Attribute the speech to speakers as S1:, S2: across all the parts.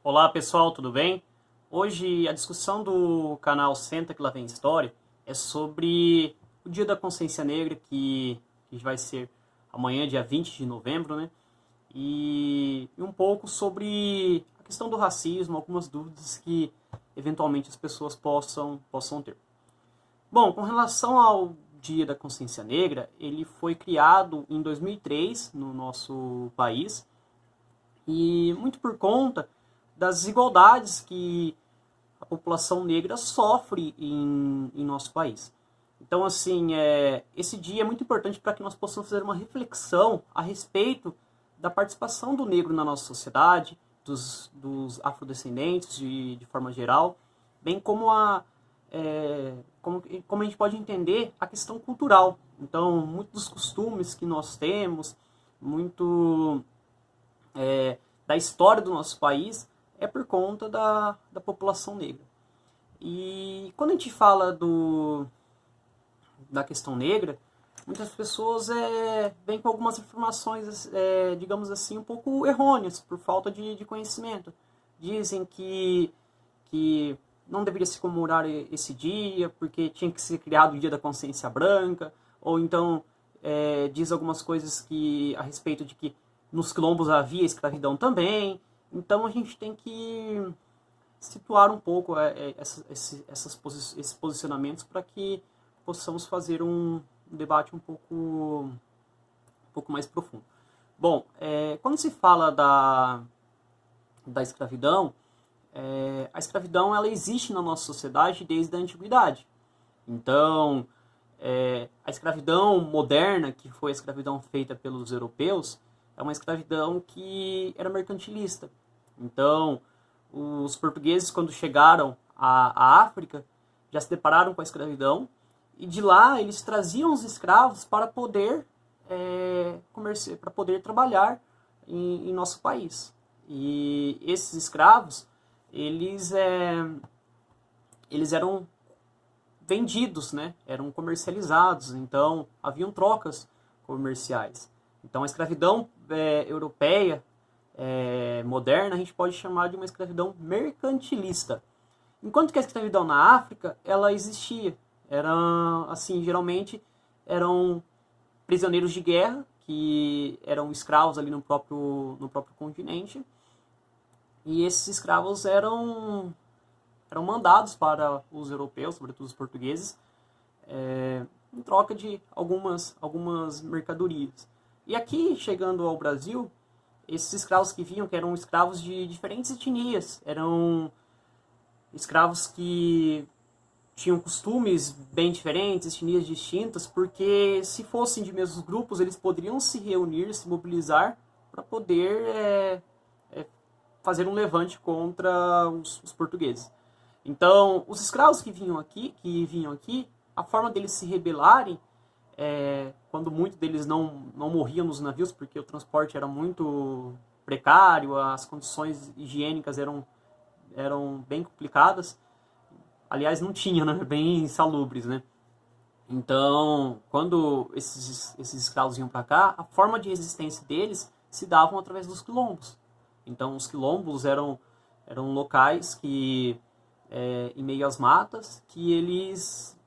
S1: Olá pessoal, tudo bem? Hoje a discussão do canal Senta que lá vem História é sobre o Dia da Consciência Negra, que vai ser amanhã, dia 20 de novembro, né? E um pouco sobre a questão do racismo, algumas dúvidas que eventualmente as pessoas possam ter. Bom, com relação ao Dia da Consciência Negra, ele foi criado em 2003 no nosso país e muito por conta das desigualdades que a população negra sofre em nosso país. Então, assim, esse dia é muito importante para que nós possamos fazer uma reflexão a respeito da participação do negro na nossa sociedade, dos afrodescendentes de forma geral, bem como como a gente pode entender a questão cultural. Então, muitos dos costumes que nós temos, muito da história do nosso país, é por conta da população negra. E quando a gente fala da questão negra, muitas pessoas vêm com algumas informações, digamos assim, um pouco errôneas, por falta de conhecimento. Dizem que não deveria se comemorar esse dia, porque tinha que ser criado o Dia da Consciência Branca, ou então diz algumas coisas a respeito de que nos quilombos havia escravidão também. Então a gente tem que situar um pouco esses posicionamentos para que possamos fazer um debate um pouco mais profundo. Bom, quando se fala da escravidão, a escravidão ela existe na nossa sociedade desde a antiguidade. Então, a escravidão moderna, que foi a escravidão feita pelos europeus, é uma escravidão que era mercantilista. Então, os portugueses, quando chegaram à África, já se depararam com a escravidão, e de lá eles traziam os escravos para poder para poder trabalhar em nosso país. E esses escravos, eles eram vendidos, né? Eram comercializados, então haviam trocas comerciais. Então a escravidão europeia moderna a gente pode chamar de uma escravidão mercantilista. Enquanto que a escravidão na África, ela existia. Geralmente eram prisioneiros de guerra, que eram escravos ali no próprio continente. E esses escravos eram mandados para os europeus, sobretudo os portugueses, em troca de algumas mercadorias. E aqui, chegando ao Brasil, esses escravos que vinham, que eram escravos de diferentes etnias, eram escravos que tinham costumes bem diferentes, etnias distintas, porque se fossem de mesmos grupos, eles poderiam se reunir, se mobilizar para poder fazer um levante contra os portugueses. Então, os escravos que vinham aqui, a forma deles se rebelarem, quando muitos deles não morriam nos navios, porque o transporte era muito precário, as condições higiênicas eram bem complicadas. Aliás, não tinha, né? Bem insalubres, né? Então, quando esses escravos iam para cá, a forma de resistência deles se davam através dos quilombos. Então, os quilombos eram locais que, em meio às matas, que eles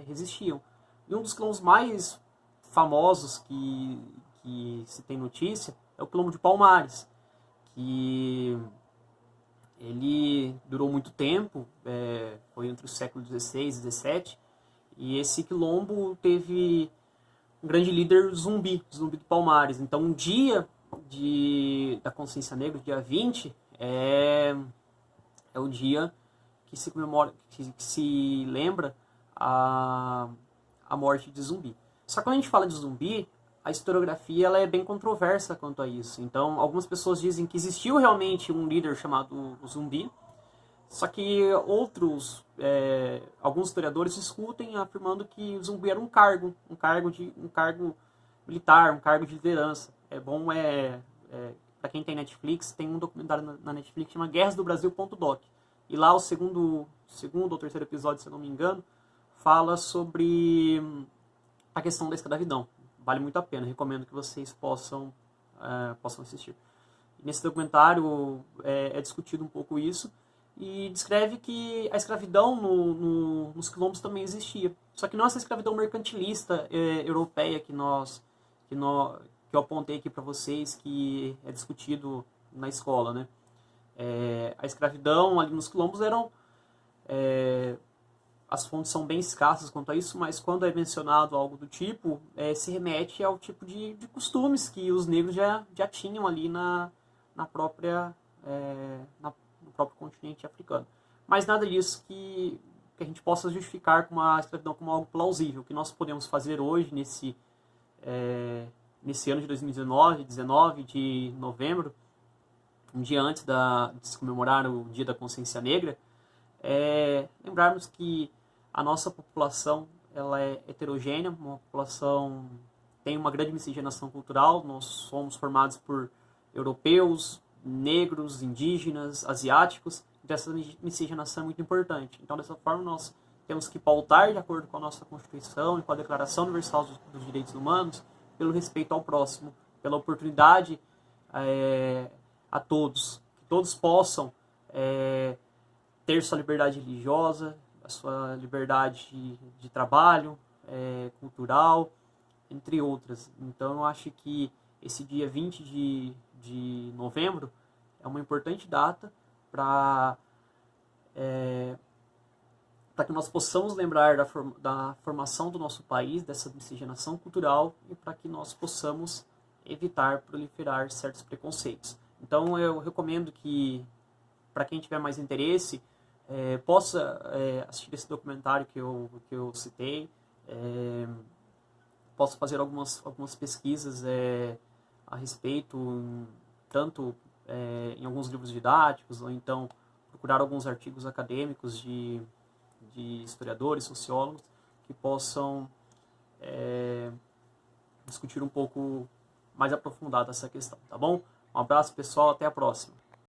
S1: resistiam. E um dos quilombos mais famosos que se tem notícia é o quilombo de Palmares, que ele durou muito tempo, foi entre os séculos XVI e XVII, e esse quilombo teve um grande líder Zumbi de Palmares. Então, um dia da Consciência Negra, dia 20, é o dia que se comemora, que se lembra a morte de Zumbi. Só que quando a gente fala de Zumbi, a historiografia ela é bem controversa quanto a isso. Então, algumas pessoas dizem que existiu realmente um líder chamado Zumbi, só que alguns historiadores discutem afirmando que o Zumbi era um cargo militar, um cargo de liderança. É bom, para quem tem Netflix, tem um documentário na Netflix que chama Guerras do Brasil.doc. E lá o segundo ou terceiro episódio, se eu não me engano, fala sobre a questão da escravidão. Vale muito a pena, recomendo que vocês possam assistir. Nesse documentário é discutido um pouco isso e descreve que a escravidão nos quilombos também existia. Só que não essa escravidão mercantilista europeia que eu apontei aqui para vocês, que é discutido na escola, né? A escravidão ali nos quilombos as fontes são bem escassas quanto a isso, mas quando é mencionado algo do tipo, se remete ao tipo de costumes que os negros já tinham ali no próprio continente africano. Mas nada disso que a gente possa justificar com a escravidão como algo plausível. O que nós podemos fazer hoje, nesse ano de 2019, 19 de novembro, um dia antes de se comemorar o Dia da Consciência Negra, lembrarmos que a nossa população ela é heterogênea, uma população tem uma grande miscigenação cultural, nós somos formados por europeus, negros, indígenas, asiáticos, então essa miscigenação é muito importante. Então, dessa forma, nós temos que pautar de acordo com a nossa Constituição e com a Declaração Universal dos Direitos Humanos, pelo respeito ao próximo, pela oportunidade a todos, que todos possam ter sua liberdade religiosa, a sua liberdade de trabalho, cultural, entre outras. Então, eu acho que esse dia 20 de novembro é uma importante data para que nós possamos lembrar da formação do nosso país, dessa miscigenação cultural, e para que nós possamos evitar proliferar certos preconceitos. Então, eu recomendo que, para quem tiver mais interesse, possa assistir esse documentário que eu citei, possa fazer algumas pesquisas a respeito, tanto em alguns livros didáticos, ou então procurar alguns artigos acadêmicos de historiadores, sociólogos, que possam discutir um pouco mais aprofundado essa questão, tá bom? Um abraço, pessoal, até a próxima.